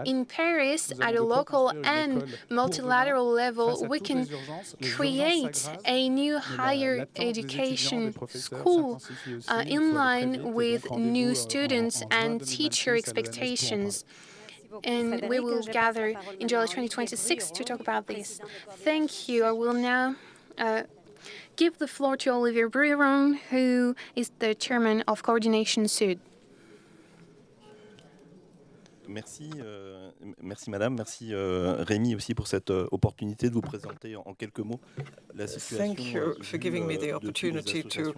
In Paris, at a local and multilateral level, we can create a new higher education school in line with new students and teacher expectations. And we will gather in July 2026 to talk about this. Thank you. I will now give the floor to Olivier Bruron, who is the chairman of Coordination Sud. Merci Madame, merci Rémy aussi pour cette opportunité de vous présenter en quelques mots la situation. Thank you for giving me the opportunity to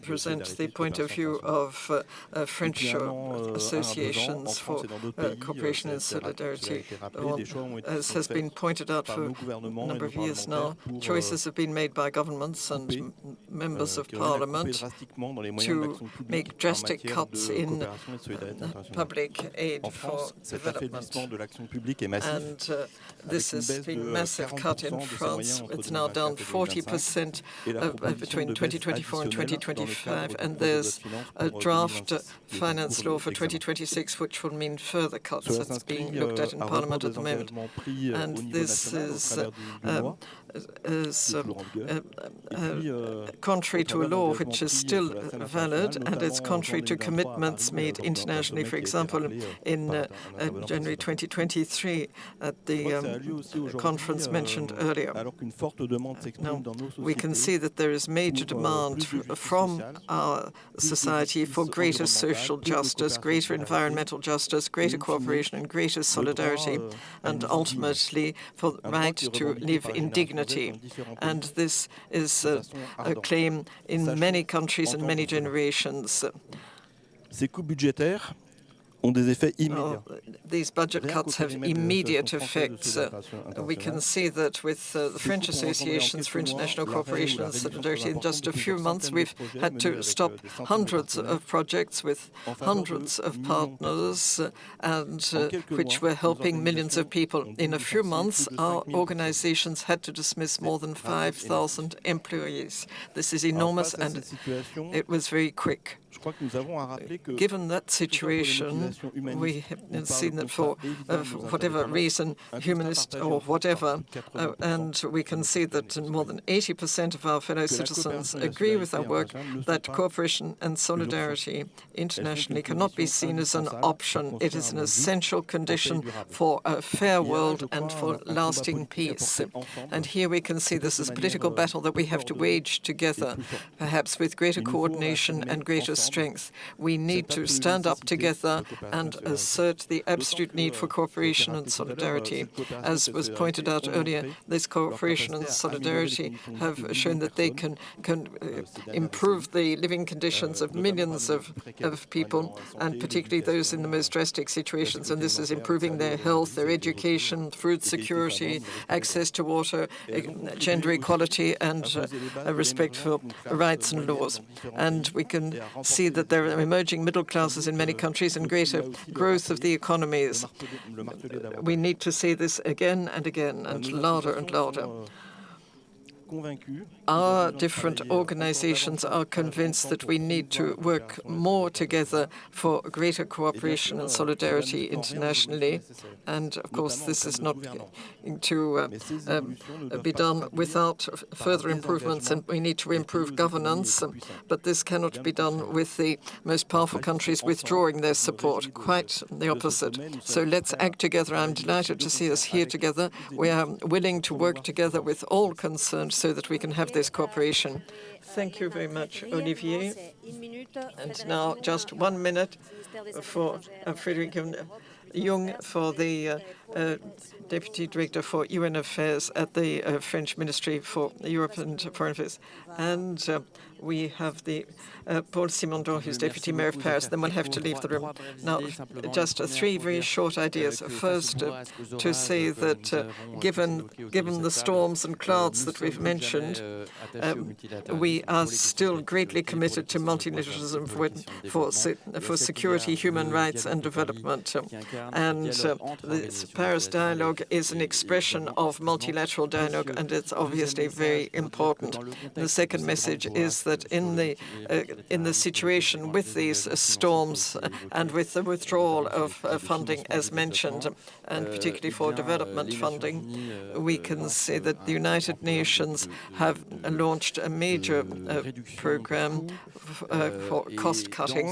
present the point of view of French associations for cooperation and solidarity. As has been pointed out for a number of years now, choices have been made by governments and members of parliament to make drastic cuts in public aid need for development. And this has been massive cut in France. It's now down 40% between 2024 and 2025, and there's a draft finance law for 2026, which will mean further cuts. That's being looked at in Parliament at the moment. And this is contrary to a law which is still valid, and it's contrary to commitments made internationally, for example, in January 2023 at the conference mentioned earlier. Now, we can see that there is major demand from our society for greater social justice, greater environmental justice, greater cooperation and greater solidarity, and ultimately for the right to live in dignity. And this is a claim in many countries and many generations. Ces coupes budgétaires ont des effets immédiats. These budget cuts have immediate effects. We can see that with the French Associations for International Cooperation and Solidarity, in just a few months we've had to stop hundreds of projects with hundreds of partners and which were helping millions of people. In a few months, our organizations had to dismiss more than 5,000 employees. This is enormous, and it was very quick. Given that situation, we have seen that for whatever reason, humanist or whatever, and we can see that more than 80% of our fellow citizens agree with our work that cooperation and solidarity internationally cannot be seen as an option. It is an essential condition for a fair world and for lasting peace. And here we can see this is a political battle that we have to wage together, perhaps with greater coordination and greater strength. We need to stand up together and assert the absolute need for cooperation and solidarity. As was pointed out earlier, this cooperation and solidarity have shown that they can improve the living conditions of millions of people, and particularly those in the most drastic situations. And this is improving their health, their education, food security, access to water, gender equality, and respect for rights and laws. And we can see that there are emerging middle classes in many countries and greater growth of the economies. We need to say this again and again and louder and louder. Our different organizations are convinced that we need to work more together for greater cooperation and solidarity internationally. And of course, this is not going to be done without further improvements, and we need to improve governance. But this cannot be done with the most powerful countries withdrawing their support. Quite the opposite. So let's act together. I'm delighted to see us here together. We are willing to work together with all concerned so that we can have this cooperation. Thank you very much, Olivier. And now just 1 minute for Frederic Jung for the Deputy Director for UN Affairs at the French Ministry for Europe and Foreign Affairs. And we have the Paul Simondon, who's Deputy Mayor of Paris. Then we'll have to leave the room. Now, just 3 very short ideas. First, to say that given the storms and clouds that we've mentioned, we are still greatly committed to multilateralism for security, human rights, and development. And the Paris dialogue is an expression of multilateral dialogue, and it's obviously very important. The second message is that in the situation with these storms and with the withdrawal of funding, as mentioned, and particularly for development funding, we can see that the United Nations have launched a major program for cost cutting.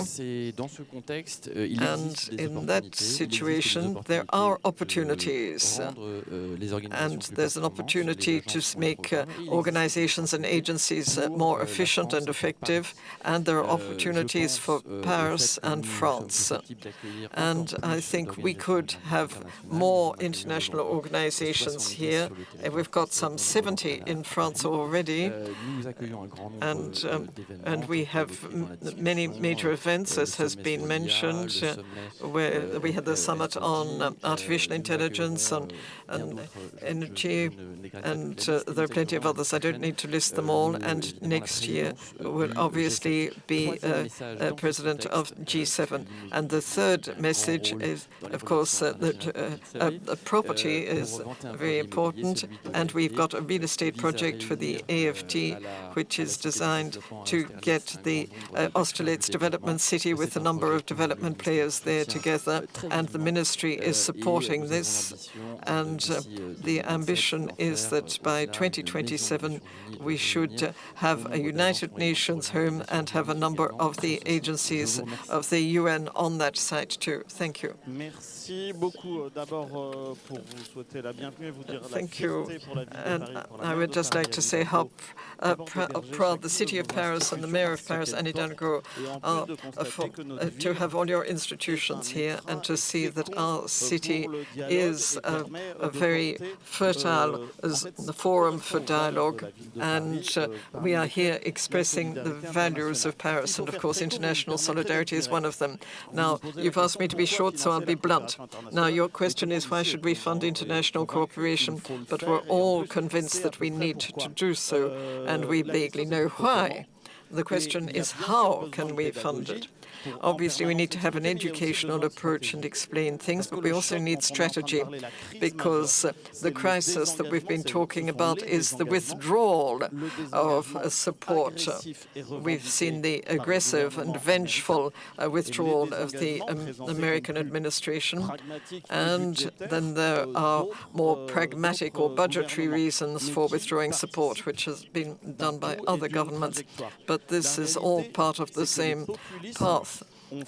And in that situation, there are opportunities. And there's an opportunity to make organizations and agencies more efficient and effective, and there are opportunities for Paris and France. And I think we could have more international organizations here. We've got some 70 in France already, and we have many major events, as has been mentioned, where we had the summit on artificial intelligence, on on energy, and there are plenty of others. I don't need to list them all. And next year will obviously be president of G7. And the third message is, of course, that property is very important. And we've got a real estate project for the AFT, which is designed to get the Austerlitz development city with a number of development players there together. And the ministry is supporting this. And the ambition is that by 2027, we should have a United Nations home and have a number of the agencies of the UN on that site too. Thank you. Thank you. And I would just like to say how proud the city of Paris and the mayor of Paris, Anne Hidalgo, are to have all your institutions here and to see that our city is a very fertile forum for dialogue. And we are here expressing the values of Paris. And of course, international solidarity is one of them. Now, you've asked me to be short, so I'll be blunt. Now, your question is, why should we fund international cooperation? But we're all convinced that we need to do so, and we vaguely know why. The question is, how can we fund it? Obviously, we need to have an educational approach and explain things, but we also need strategy, because the crisis that we've been talking about is the withdrawal of support. We've seen the aggressive and vengeful withdrawal of the American administration, and then there are more pragmatic or budgetary reasons for withdrawing support, which has been done by other governments. But this is all part of the same path.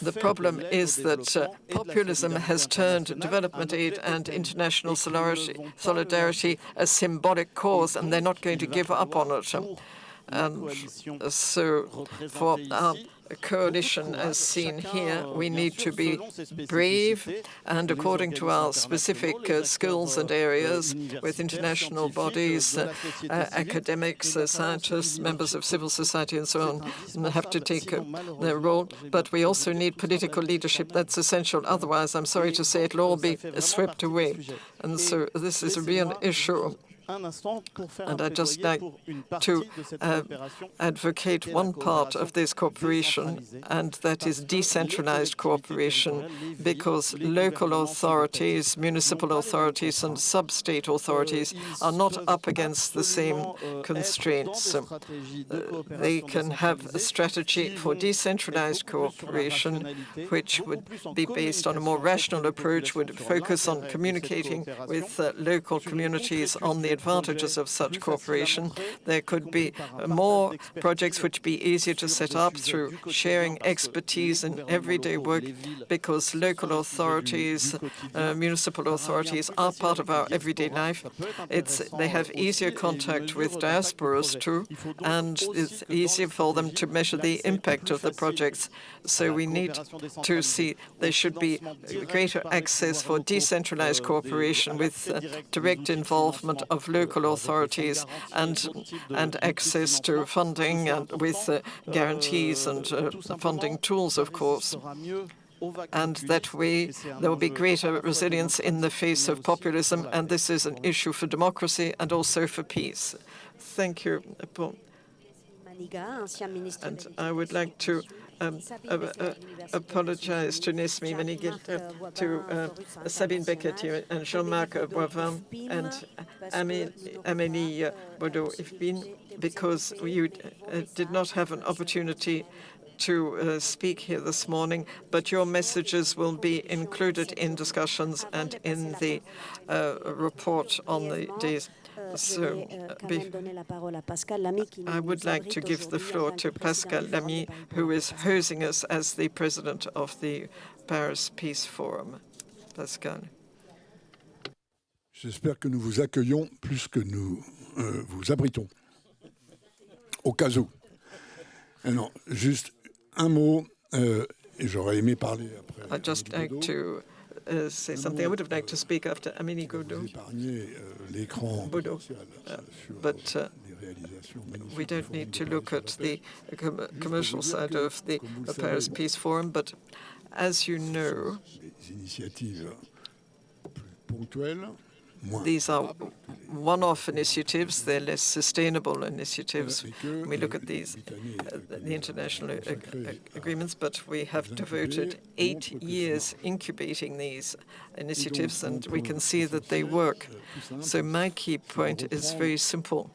The problem is that populism has turned development aid and international solidarity a symbolic cause, and they're not going to give up on it. So for our coalition, as seen here, we need to be brave, and according to our specific skills and areas, with international bodies, academics, scientists, members of civil society, and so on, have to take their role. But we also need political leadership. That's essential. Otherwise, I'm sorry to say, it'll all be swept away. And so this is a real issue. And I'd just like to advocate one part of this cooperation, and that is decentralized cooperation, because local authorities, municipal authorities, and sub-state authorities are not up against the same constraints. They can have a strategy for decentralized cooperation, which would be based on a more rational approach, would focus on communicating with local communities on the advantages of such cooperation. There could be more projects which be easier to set up through sharing expertise in everyday work, because local authorities, municipal authorities are part of our everyday life. They have easier contact with diasporas too, and it's easier for them to measure the impact of the projects. So we need to see there should be greater access for decentralized cooperation with direct involvement of local authorities and access to funding and with guarantees and funding tools, of course. And that way there will be greater resilience in the face of populism, and this is an issue for democracy and also for peace. Thank you. And I would like to apologize to Nesmi Manigil, to Sabine Beckett and Jean-Marc Boivin and Amélie Baudot-Ifbin, because you did not have an opportunity to speak here this morning, but your messages will be included in discussions and in the report on the days. So I would like to give the floor to Pascal Lamy, who is hosting us as the president of the Paris Peace Forum. Pascal. J'espère que nous vous accueillons plus que nous vous abritons, au cas où. Non, juste un mot, et j'aurais aimé parler après. I'd just like to say something. I would have liked to speak after Amélie Baudot, but we don't need to look at the commercial side of the Paris Peace Forum. But as you know, these are one-off initiatives, they're less sustainable initiatives. We look at these, the international agreements, but we have devoted 8 years incubating these initiatives, and we can see that they work. So my key point is very simple.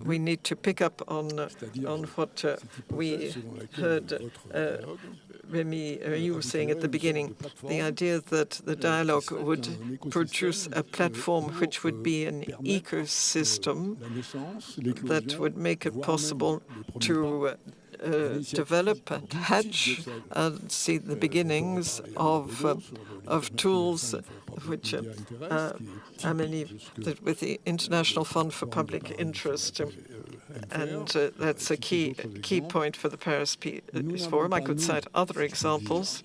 We need to pick up on what we heard Rémy Rioux saying at the beginning, the idea that the dialogue would produce a platform which would be an ecosystem that would make it possible to develop and hatch and see the beginnings of tools which with the International Fund for Public Interest. And that's a key point for the Paris Peace Forum. I could cite other examples.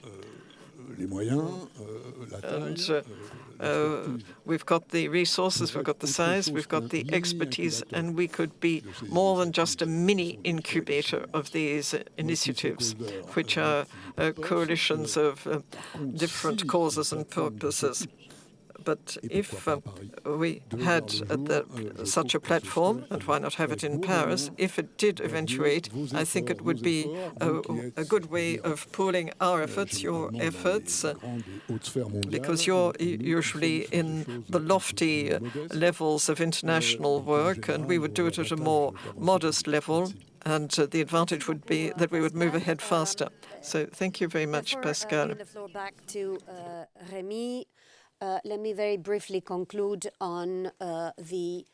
And we've got the resources, we've got the size, we've got the expertise, and we could be more than just a mini incubator of these initiatives, which are coalitions of different causes and purposes. But if we had such a platform, and why not have it in Paris, if it did eventuate, I think it would be a good way of pooling our efforts, your efforts, because you're usually in the lofty levels of international work, and we would do it at a more modest level, and the advantage would be that we would move ahead faster. So thank you very much, Pascal. Before I give the floor back to Rémy, let me very briefly conclude on the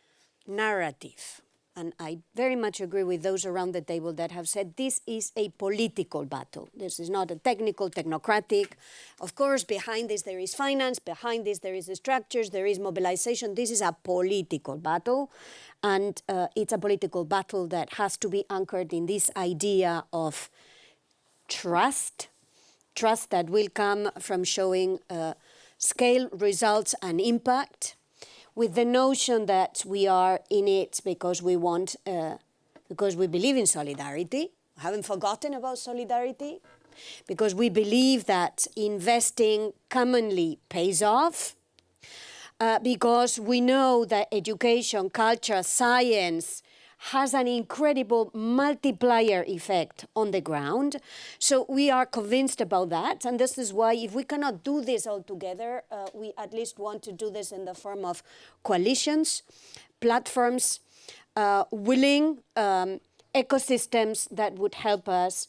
narrative. And I very much agree with those around the table that have said this is a political battle. This is not a technical, technocratic. Of course, behind this there is finance, behind this there is the structures, there is mobilization. This is a political battle. And it's a political battle that has to be anchored in this idea of trust that will come from showing scale, results, and impact, with the notion that we are in it because we want, because we believe in solidarity. I haven't forgotten about solidarity, because we believe that investing commonly pays off, because we know that education, culture, science has an incredible multiplier effect on the ground. So we are convinced about that. And this is why if we cannot do this all together, we at least want to do this in the form of coalitions, platforms, willing ecosystems that would help us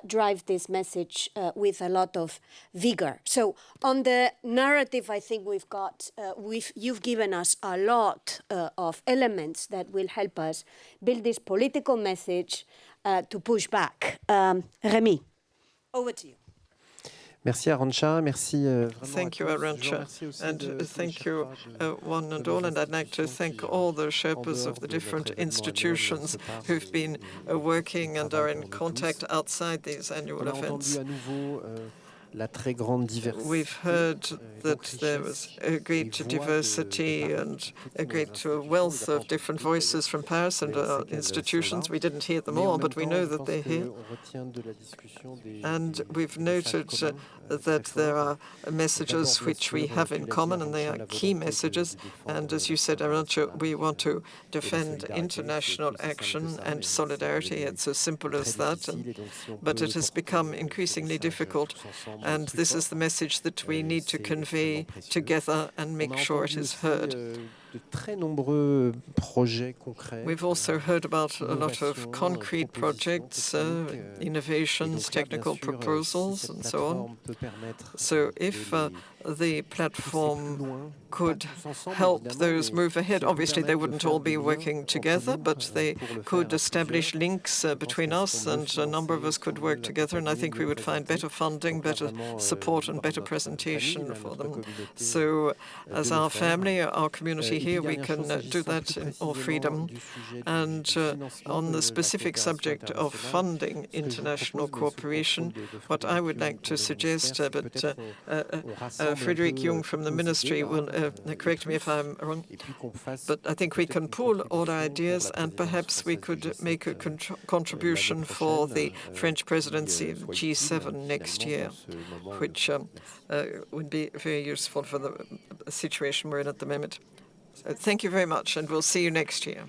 drive this message with a lot of vigor. So on the narrative, I think we've got, you've given us a lot of elements that will help us build this political message to push back. Rémy, over to you. Merci Arancha, merci. Thank you, Arancha, and thank you one and all. And I'd like to thank all the Sherpas of the different institutions who've been working and are in contact outside these annual events. We've heard that there was a great diversity and a great wealth of different voices from Paris and our institutions. We didn't hear them all, but we know that they're here. And we've noted that there are messages which we have in common, and they are key messages. And as you said, Arancha, we want to defend international action and solidarity. It's as simple as that. But it has become increasingly difficult. And this is the message that we need to convey together and make sure it is heard. We've also heard about a lot of concrete projects, innovations, technical proposals, and so on. So if the platform could help those move ahead, obviously they wouldn't all be working together, but they could establish links between us, and a number of us could work together, and I think we would find better funding, better support, and better presentation for them. So as our family, our community here we can do that in all freedom. And on the specific subject of funding international cooperation, what I would like to suggest, but Frédéric Jung from the ministry will correct me if I'm wrong, but I think we can pool all our ideas and perhaps we could make a contribution for the French presidency of G7 next year, which would be very useful for the situation we're in at the moment. So thank you very much, and we'll see you next year.